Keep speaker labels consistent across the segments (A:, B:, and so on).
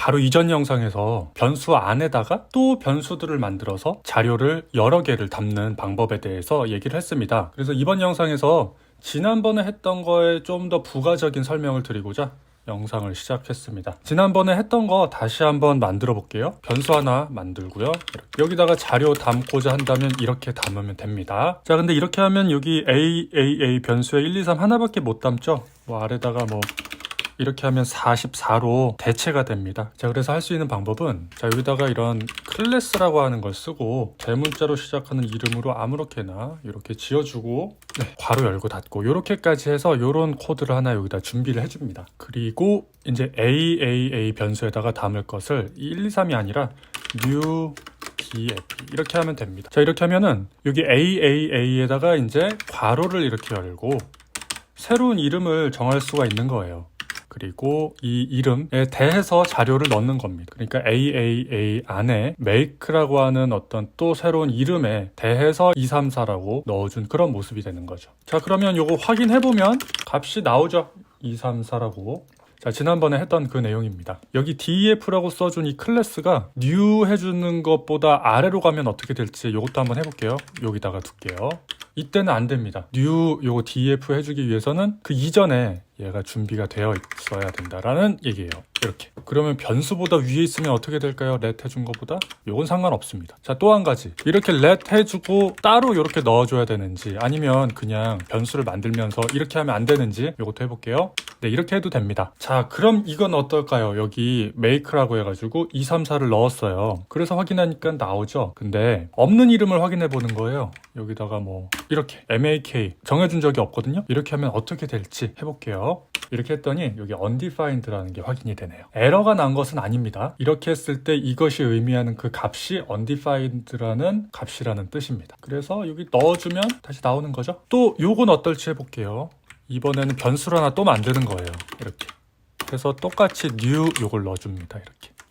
A: 바로 이전 영상에서 변수 안에다가 또 변수들을 만들어서 자료를 여러 개를 담는 방법에 대해서 얘기를 했습니다. 그래서 이번 영상에서 지난번에 했던 거에 좀 더 부가적인 설명을 드리고자 영상을 시작했습니다. 지난번에 했던 거 다시 한번 만들어 볼게요. 변수 하나 만들고요. 여기다가 자료 담고자 한다면 이렇게 담으면 됩니다. 자, 근데 이렇게 하면 여기 AAA 변수에 1, 2, 3 하나밖에 못 담죠? 아래다가 이렇게 하면 44로 대체가 됩니다. 자, 그래서 할 수 있는 방법은 여기다가 이런 클래스라고 하는 걸 쓰고 대문자로 시작하는 이름으로 아무렇게나 이렇게 지어주고 괄호 열고 닫고 이렇게까지 해서 이런 코드를 하나 여기다 준비를 해줍니다. 그리고 이제 AAA 변수에다가 담을 것을 1, 2, 3이 아니라 new df 이렇게 하면 됩니다. 자, 이렇게 하면은 여기 AAA에다가 이제 괄호를 이렇게 열고 새로운 이름을 정할 수가 있는 거예요. 그리고 이 이름에 대해서 자료를 넣는 겁니다. 그러니까 AAA 안에 make라고 하는 어떤 또 새로운 이름에 대해서 234라고 넣어준 그런 모습이 되는 거죠. 자, 그러면 요거 확인해보면 값이 나오죠. 234라고. 자, 지난번에 했던 그 내용입니다. 여기 def라고 써준 이 클래스가 new 해주는 것보다 아래로 가면 어떻게 될지 요것도 한번 해볼게요. 여기다가 둘게요. 이때는 안 됩니다. new 요거 def 해주기 위해서는 그 이전에 얘가 준비가 되어 있어야 된다라는 얘기예요. 이렇게. 그러면 변수보다 위에 있으면 어떻게 될까요? let 해준 것보다? 요건 상관없습니다. 자, 또 한 가지. 이렇게 let 해주고 따로 이렇게 넣어줘야 되는지 아니면 그냥 변수를 만들면서 이렇게 하면 안 되는지 요것도 해볼게요. 네, 이렇게 해도 됩니다. 자, 그럼 이건 어떨까요? 여기 make라고 해가지고 234를 넣었어요. 그래서 확인하니까 나오죠. 근데 없는 이름을 확인해 보는 거예요. 여기다가 이렇게 make 정해준 적이 없거든요. 이렇게 하면 어떻게 될지 해볼게요. 이렇게 했더니 여기 undefined라는 게 확인이 되네요. 에러가 난 것은 아닙니다. 이렇게 했을 때 이것이 의미하는 그 값이 undefined라는 값이라는 뜻입니다. 그래서 여기 넣어주면 다시 나오는 거죠. 또 요건 어떨지 해볼게요. 이번에는 변수를 하나 또 만드는 거예요. 이렇게. 그래서 똑같이 new 요걸 넣어줍니다.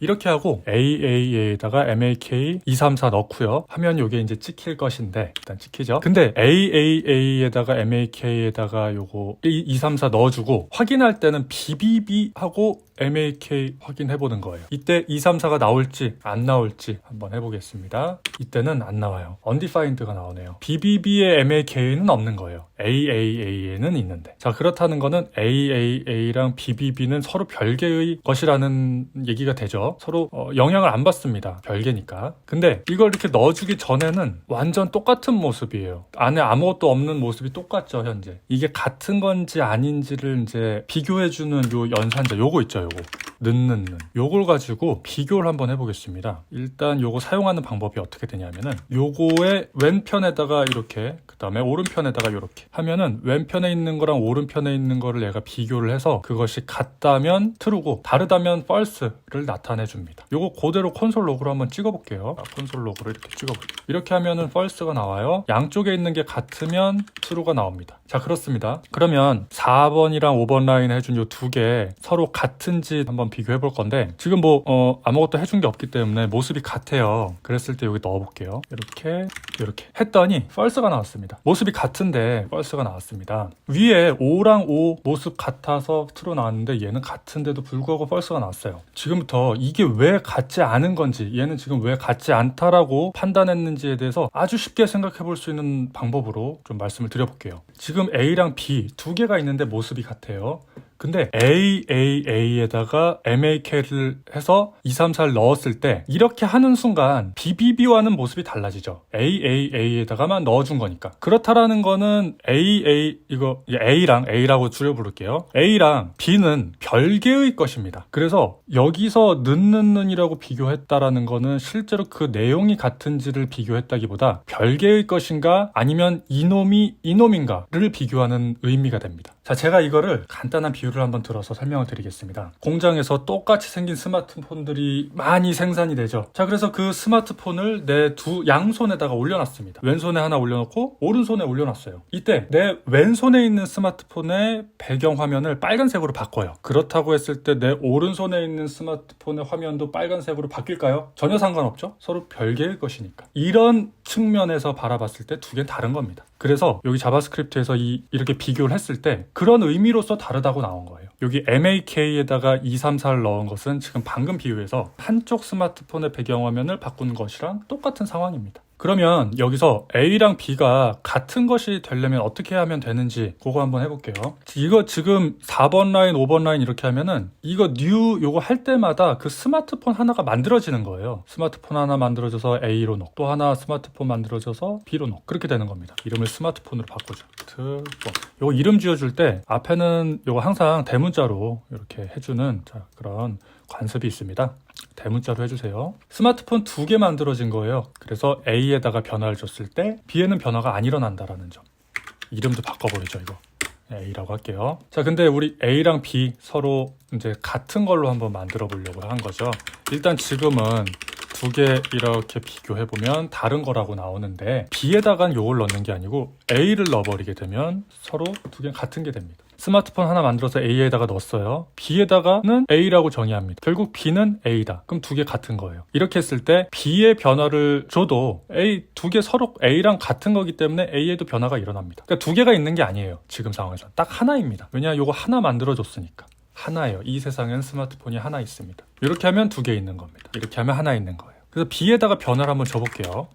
A: 이렇게 하고 AAA에다가 MAK 234 넣고요. 하면 요게 이제 찍힐 것인데 일단 찍히죠. 근데 AAA에다가 MAK에다가 요거 234 넣어주고 확인할 때는 BBB 하고 MAK 확인해보는 거예요. 이때 234가 나올지 안 나올지 한번 해보겠습니다. 이때는 안 나와요. undefined가 나오네요. BBB의 MAK는 없는 거예요. AAA에는 있는데. 자, 그렇다는 거는 AAA랑 BBB는 서로 별개의 것이라는 얘기가 되죠. 서로 영향을 안 받습니다. 별개니까. 근데 이걸 이렇게 넣어주기 전에는 완전 똑같은 모습이에요. 안에 아무것도 없는 모습이 똑같죠, 현재. 이게 같은 건지 아닌지를 이제 비교해주는 요 연산자 요거 있죠. 요거 는 요걸 가지고 비교를 한번 해보겠습니다. 일단 요거 사용하는 방법이 어떻게 되냐면은 요거의 왼편에다가 이렇게 그 다음에 오른편에다가 이렇게 하면은 왼편에 있는 거랑 오른편에 있는 거를 얘가 비교를 해서 그것이 같다면 true고 다르다면 false를 나타내 줍니다. 요거 그대로 콘솔 로그로 한번 찍어볼게요. 콘솔 로그로 이렇게 찍어볼게요. 이렇게 하면은 false가 나와요. 양쪽에 있는 게 같으면 true가 나옵니다. 자, 그렇습니다. 그러면 4번이랑 5번 라인 해준 요 두 개 서로 같은지 한번 비교해 볼 건데 지금 아무것도 해준 게 없기 때문에 모습이 같아요. 그랬을 때 여기 넣어볼게요. 이렇게 했더니 false가 나왔습니다. 모습이 같은데 false가 나왔습니다. 위에 5랑 5 모습 같아서 true 나왔는데 얘는 같은데도 불구하고 false가 나왔어요. 지금부터 이게 왜 같지 않은 건지 얘는 지금 왜 같지 않다라고 판단했는지에 대해서 아주 쉽게 생각해 볼 수 있는 방법으로 좀 말씀을 드려볼게요. 지금 A랑 B 두 개가 있는데 모습이 같아요. 근데 AAA에다가 MAK를 해서 234를 넣었을 때 이렇게 하는 순간 BBB와는 모습이 달라지죠. AAA에다가만 넣어준 거니까. 그렇다라는 거는 A랑 A라고 줄여 부를게요. A랑 B는 별개의 것입니다. 그래서 여기서 는이라고 비교했다라는 거는 실제로 그 내용이 같은지를 비교했다기보다 별개의 것인가 아니면 이놈이 이놈인가를 비교하는 의미가 됩니다. 자, 제가 이거를 간단한 비유를 한번 들어서 설명을 드리겠습니다. 공장에서 똑같이 생긴 스마트폰들이 많이 생산이 되죠. 자, 그래서 그 스마트폰을 내 양손에다가 올려놨습니다. 왼손에 하나 올려놓고 오른손에 올려놨어요. 이때 내 왼손에 있는 스마트폰의 배경 화면을 빨간색으로 바꿔요. 그렇다고 했을 때 내 오른손에 있는 스마트폰의 화면도 빨간색으로 바뀔까요? 전혀 상관없죠. 서로 별개의 것이니까. 이런 측면에서 바라봤을 때 두 개는 다른 겁니다. 그래서 여기 자바스크립트에서 이렇게 비교를 했을 때 그런 의미로서 다르다고 나온 거예요. 여기 MAK에다가 234를 넣은 것은 지금 방금 비유해서 한쪽 스마트폰의 배경화면을 바꾼 것이랑 똑같은 상황입니다. 그러면 여기서 A랑 B가 같은 것이 되려면 어떻게 하면 되는지 그거 한번 해볼게요. 이거 지금 4번 라인, 5번 라인 이렇게 하면은 이거 new 요거 할 때마다 그 스마트폰 하나가 만들어지는 거예요. 스마트폰 하나 만들어져서 A로 넣고 또 하나 스마트폰 만들어져서 B로 넣고 그렇게 되는 겁니다. 이름을 스마트폰으로 바꾸죠. 요거 이름 지어줄 때 앞에는 요거 항상 대문자로 이렇게 해주는 그런 관습이 있습니다. 대문자로 해주세요. 스마트폰 2개 만들어진 거예요. 그래서 A에다가 변화를 줬을 때 B에는 변화가 안 일어난다라는 점. 이름도 바꿔버리죠, 이거. A라고 할게요. 자, 근데 우리 A랑 B 서로 이제 같은 걸로 한번 만들어 보려고 한 거죠. 일단 지금은 2개 이렇게 비교해보면 다른 거라고 나오는데 B에다간 요걸 넣는 게 아니고 A를 넣어버리게 되면 서로 2개 같은 게 됩니다. 스마트폰 하나 만들어서 A에다가 넣었어요. B에다가는 A라고 정의합니다. 결국 B는 A다. 그럼 2개 같은 거예요. 이렇게 했을 때 B의 변화를 줘도 A 2개 서로 A랑 같은 거기 때문에 A에도 변화가 일어납니다. 그러니까 2개가 있는 게 아니에요. 지금 상황에서 딱 하나입니다. 왜냐 요거 하나 만들어줬으니까. 하나예요. 이 세상엔 스마트폰이 하나 있습니다. 이렇게 하면 2개 있는 겁니다. 이렇게 하면 하나 있는 거예요. 그래서 B에다가 변화를 한번 줘볼게요.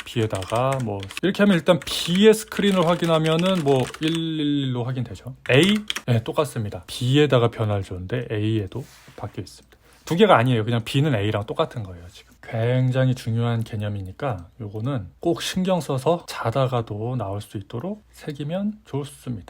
A: B에다가 뭐 이렇게 하면 일단 B의 스크린을 확인하면은 뭐 111로 확인되죠. A 네, 똑같습니다. B에다가 변화를 줬는데 A에도 바뀌어 있습니다. 2개가 아니에요. 그냥 B는 A랑 똑같은 거예요. 지금 굉장히 중요한 개념이니까 요거는 꼭 신경 써서 자다가도 나올 수 있도록 새기면 좋습니다.